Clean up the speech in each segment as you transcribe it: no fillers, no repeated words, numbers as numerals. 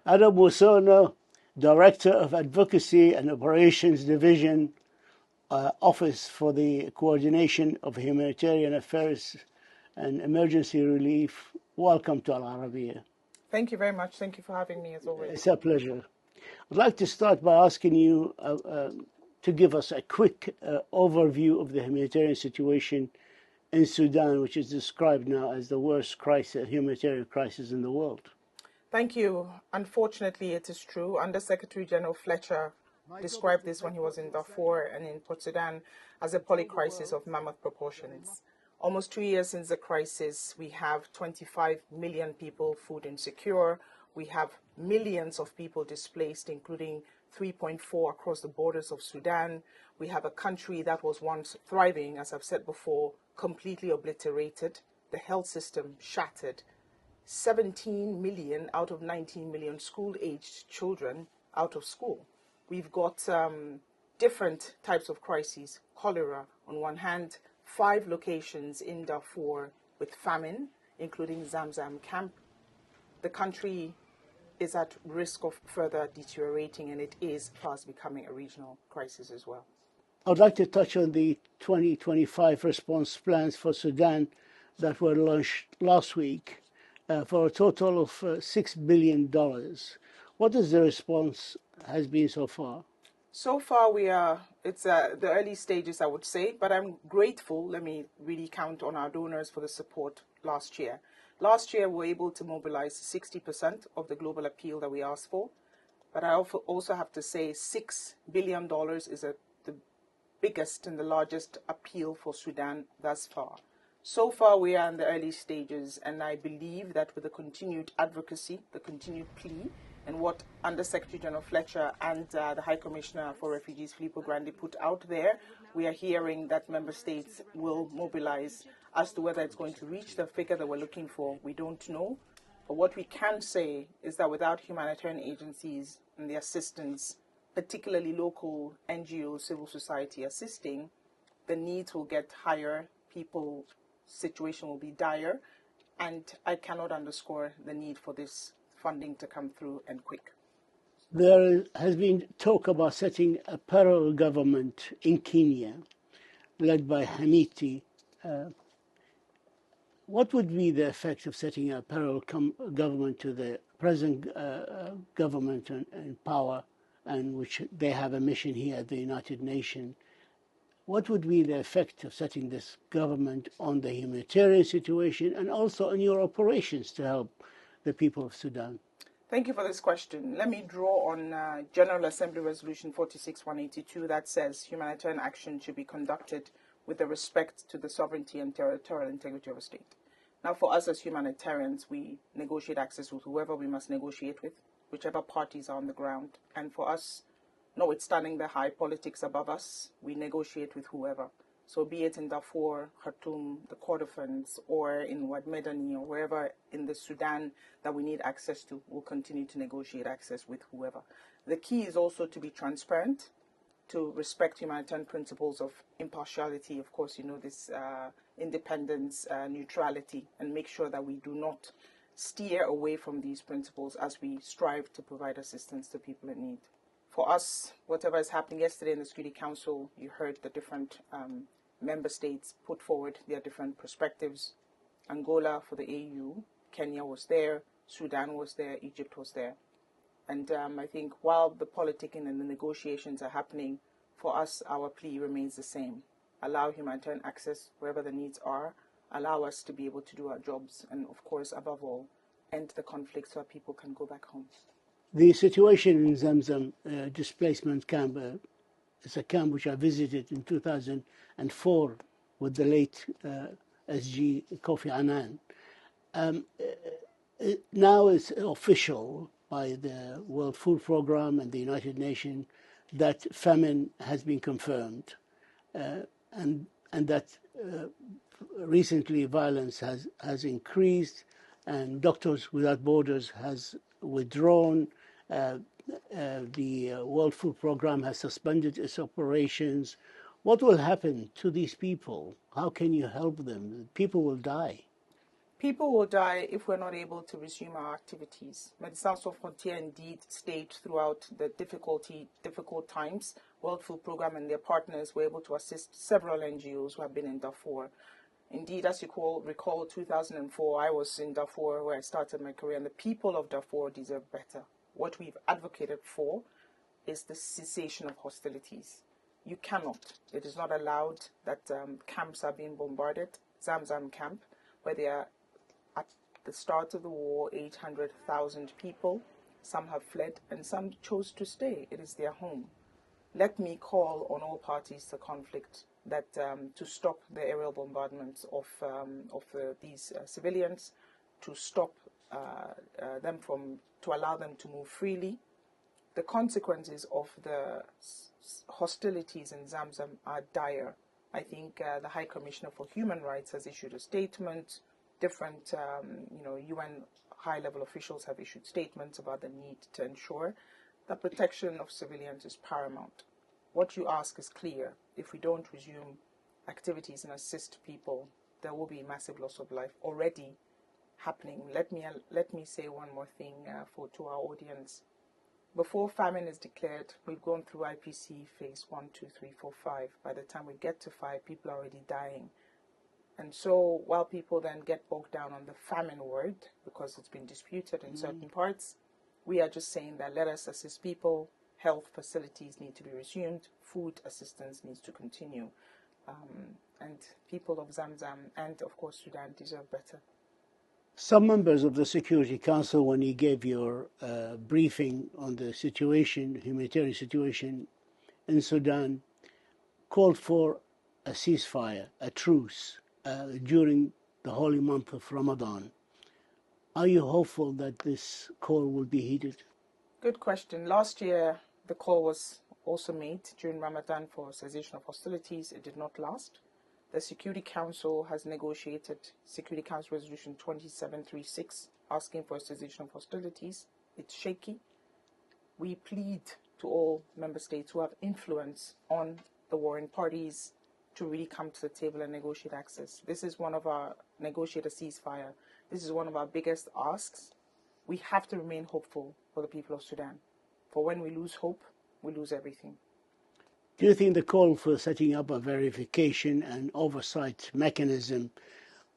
Edem Wosornu, Director of Advocacy and Operations Division, Office for the Coordination of Humanitarian Affairs and Emergency Relief. Welcome to Al-Arabiya. Thank you very much. Thank you for having me as always. It's a pleasure. I'd like to start by asking you to give us a quick overview of the humanitarian situation in Sudan, which is described now as the worst humanitarian crisis in the world. Thank you. Unfortunately, it is true. Under-Secretary General Fletcher described this when he was in Darfur and in Port Sudan as a polycrisis of mammoth proportions. Almost 2 years since the crisis, we have 25 million people food insecure. We have millions of people displaced, including 3.4 across the borders of Sudan. We have a country that was once thriving, as I've said before, completely obliterated, the health system shattered, 17 million out of 19 million school-aged children out of school. We've got different types of crises. Cholera on one hand, 5 locations in Darfur with famine, including Zamzam camp. The country is at risk of further deteriorating, and it is fast becoming a regional crisis as well. I'd like to touch on the 2025 response plans for Sudan that were launched last week for a total of $6 billion. What is the response has been so far? So far, it's the early stages, I would say, but I'm grateful. Let me really count on our donors for the support last year. Last year, we were able to mobilize 60% of the global appeal that we asked for. But I also have to say $6 billion is the biggest and the largest appeal for Sudan thus far. So far, we are in the early stages, and I believe that with the continued advocacy, the continued plea, and what Under-Secretary General Fletcher and the High Commissioner for Refugees, Filippo Grandi, put out there, we are hearing that member states will mobilize. As to whether it's going to reach the figure that we're looking for, we don't know. But what we can say is that without humanitarian agencies and the assistance, particularly local NGOs, civil society assisting, the needs will get higher, people's situation will be dire, and I cannot underscore the need for this funding to come through and quick. There has been talk about setting a parallel government in Kenya, led by Hamiti. What would be the effect of setting a parallel government to the present government in power, and which they have a mission here at the United Nations? What would be the effect of setting this government on the humanitarian situation and also on your operations to help the people of Sudan? Thank you for this question. Let me draw on General Assembly Resolution 46-182 that says humanitarian action should be conducted with the respect to the sovereignty and territorial integrity of a state. Now, for us as humanitarians, we negotiate access with whoever we must negotiate with, whichever parties are on the ground. And for us, notwithstanding the high politics above us, we negotiate with whoever. So be it in Darfur, Khartoum, the Kordofans, or in Wad Medani, or wherever in the Sudan that we need access to, we'll continue to negotiate access with whoever. The key is also to be transparent, to respect humanitarian principles of impartiality, of course, you know, this independence, neutrality, and make sure that we do not steer away from these principles as we strive to provide assistance to people in need. For us, whatever is happening yesterday in the Security Council, you heard the different member states put forward their different perspectives. Angola for the AU, Kenya was there, Sudan was there, Egypt was there. And I think while the politicking and the negotiations are happening, for us, our plea remains the same. Allow humanitarian access wherever the needs are, allow us to be able to do our jobs, and of course, above all, end the conflict so that people can go back home. The situation in Zamzam displacement camp is a camp which I visited in 2004 with the late SG Kofi Annan. Now it's official by the World Food Programme and the United Nations that famine has been confirmed, and that recently violence has increased, and Doctors Without Borders has withdrawn. The World Food Programme has suspended its operations. What will happen to these people? How can you help them? People will die. People will die if we're not able to resume our activities. Médecins Sans Frontières indeed state throughout the difficult times, World Food Programme and their partners were able to assist several NGOs who have been in Darfur. Indeed, as you recall, 2004, I was in Darfur where I started my career, and the people of Darfur deserve better. What we've advocated for is the cessation of hostilities. You cannot, it is not allowed that camps are being bombarded. Zamzam camp, where they are at the start of the war, 800,000 people. Some have fled and some chose to stay. It is their home. Let me call on all parties to conflict that to stop the aerial bombardments of these civilians, to stop to allow them to move freely. The consequences of the hostilities in Zamzam are dire. I think the High Commissioner for Human Rights has issued a statement. Different, UN high-level officials have issued statements about the need to ensure that protection of civilians is paramount. What you ask is clear. If we don't resume activities and assist people, there will be massive loss of life already happening. Let me say one more thing to our audience. Before famine is declared, we've gone through IPC phase 1, 2, 3, 4, 5. By the time we get to 5, people are already dying. And so while people then get bogged down on the famine word, because it's been disputed in certain parts, we are just saying that let us assist people. Health facilities need to be resumed. Food assistance needs to continue. And people of Zamzam and, of course, Sudan deserve better. Some members of the Security Council, when you gave your briefing on the humanitarian situation in Sudan, called for a ceasefire, a truce, during the holy month of Ramadan. Are you hopeful that this call will be heeded? Good question. Last year, the call was also made during Ramadan for cessation of hostilities. It did not last. The Security Council has negotiated Security Council Resolution 2736, asking for a cessation of hostilities. It's shaky. We plead to all member states who have influence on the warring parties to really come to the table and negotiate access. This is one of our negotiate a ceasefire. This is one of our biggest asks. We have to remain hopeful for the people of Sudan. For when we lose hope, we lose everything. Do you think the call for setting up a verification and oversight mechanism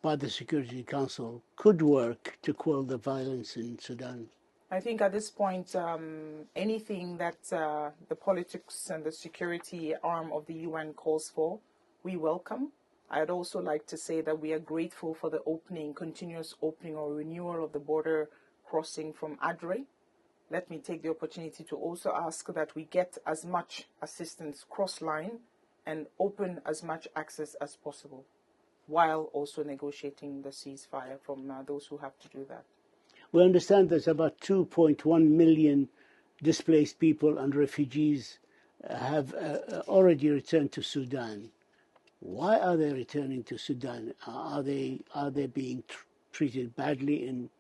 by the Security Council could work to quell the violence in Sudan? I think at this point, anything that the politics and the security arm of the UN calls for, we welcome. I'd also like to say that we are grateful for the continuous opening or renewal of the border crossing from Adre. Let me take the opportunity to also ask that we get as much assistance cross-line and open as much access as possible, while also negotiating the ceasefire from those who have to do that. We understand there's about 2.1 million displaced people and refugees have already returned to Sudan. Why are they returning to Sudan? Are they being treated badly in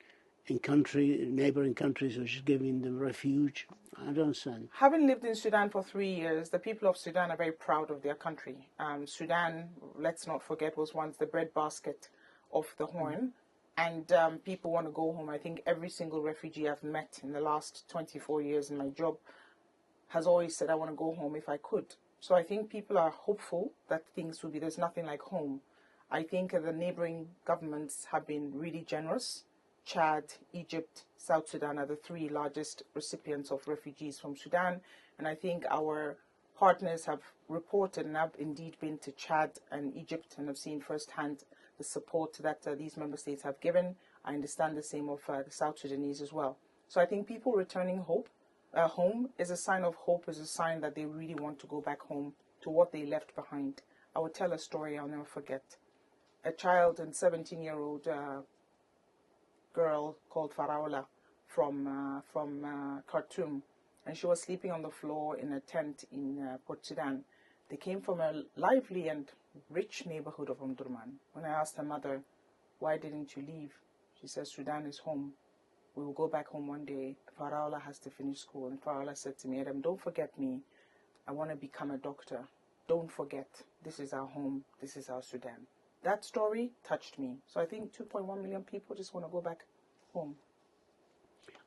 neighboring countries which is giving them refuge? I don't understand. Having lived in Sudan for 3 years, the people of Sudan are very proud of their country. Sudan, let's not forget, was once the breadbasket of the Horn. And people want to go home. I think every single refugee I've met in the last 24 years in my job has always said, I want to go home if I could. So I think people are hopeful that things will be, there's nothing like home. I think the neighboring governments have been really generous. Chad, Egypt, South Sudan are the 3 largest recipients of refugees from Sudan. And I think our partners have reported and have indeed been to Chad and Egypt and have seen firsthand the support that these member states have given. I understand the same of the South Sudanese as well. So I think people returning home is a sign of hope, is a sign that they really want to go back home to what they left behind. I will tell a story I'll never forget. A child and 17-year-old girl called Faraola from Khartoum, and she was sleeping on the floor in a tent in Port Sudan. They came from a lively and rich neighborhood of Omdurman. When I asked her mother, why didn't you leave? She says, Sudan is home. We will go back home one day. Faraola has to finish school. And Faraola said to me, Edem, don't forget me. I want to become a doctor. Don't forget, this is our home. This is our Sudan. that story touched me. So I think 2.1 million people just want to go back home.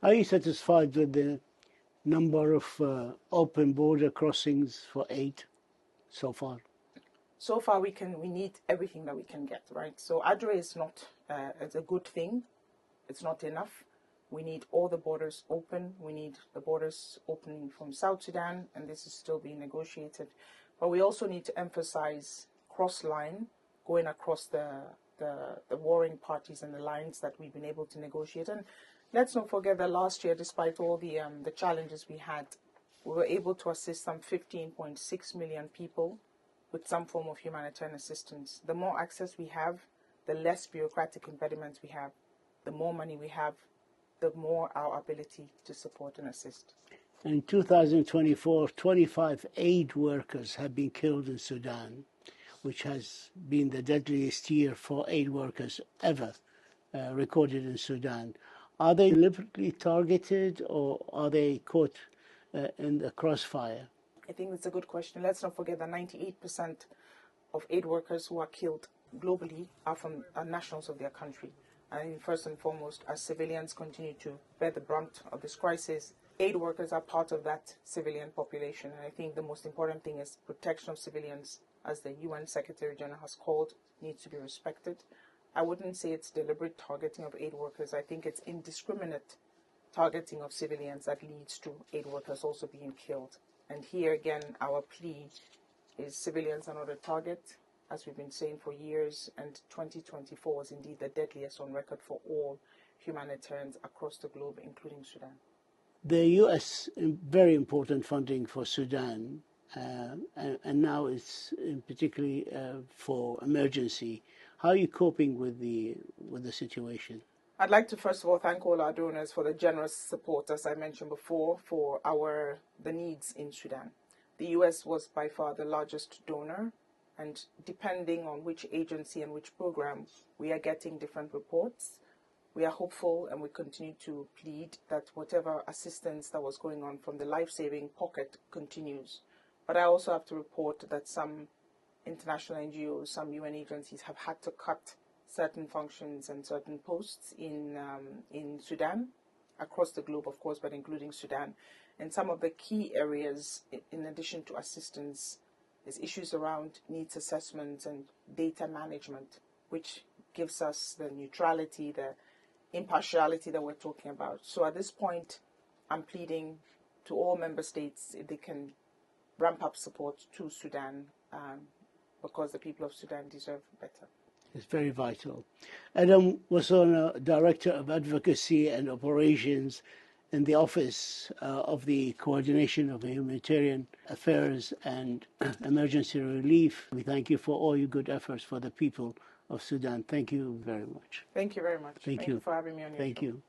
Are you satisfied with the number of open border crossings for aid so far? So far, we need everything that we can get, right? So ADRA is not, it's a good thing. It's not enough. We need all the borders open. We need the borders opening from South Sudan, and this is still being negotiated. But we also need to emphasize cross-line, going across the warring parties and the lines that we've been able to negotiate. And let's not forget that last year, despite all the challenges we had, we were able to assist some 15.6 million people with some form of humanitarian assistance. The more access we have, the less bureaucratic impediments we have, the more money we have, the more our ability to support and assist. In 2024, 25 aid workers have been killed in Sudan, which has been the deadliest year for aid workers ever recorded in Sudan. Are they deliberately targeted, or are they caught in the crossfire? I think that's a good question. Let's not forget that 98% of aid workers who are killed globally are nationals of their country. And first and foremost, as civilians continue to bear the brunt of this crisis, aid workers are part of that civilian population. And I think the most important thing is protection of civilians, as the UN Secretary General has called, needs to be respected. I wouldn't say it's deliberate targeting of aid workers. I think it's indiscriminate targeting of civilians that leads to aid workers also being killed. And here again, our plea is civilians are not a target, as we've been saying for years, and 2024 was indeed the deadliest on record for all humanitarians across the globe, including Sudan. The U.S. very important funding for Sudan, and now it's particularly for emergency. How are you coping with the situation? I'd like to first of all thank all our donors for the generous support, as I mentioned before, for the needs in Sudan. The U.S. was by far the largest donor, and depending on which agency and which program, we are getting different reports. We are hopeful, and we continue to plead that whatever assistance that was going on from the life-saving pocket continues. But I also have to report that some international NGOs, some UN agencies have had to cut certain functions and certain posts in Sudan, across the globe, of course, but including Sudan. And some of the key areas, in addition to assistance, is issues around needs assessment and data management, which gives us the neutrality, the impartiality that we're talking about. So at this point, I'm pleading to all member states if they can ramp up support to Sudan, because the people of Sudan deserve better. It's very vital. Edem Wosornu, Director of Advocacy and Operations in the Office of the Coordination of Humanitarian Affairs and Emergency Relief. We thank you for all your good efforts for the people of Sudan. Thank you very much. Thank you very much. Thank you for having me on your show. Thank you.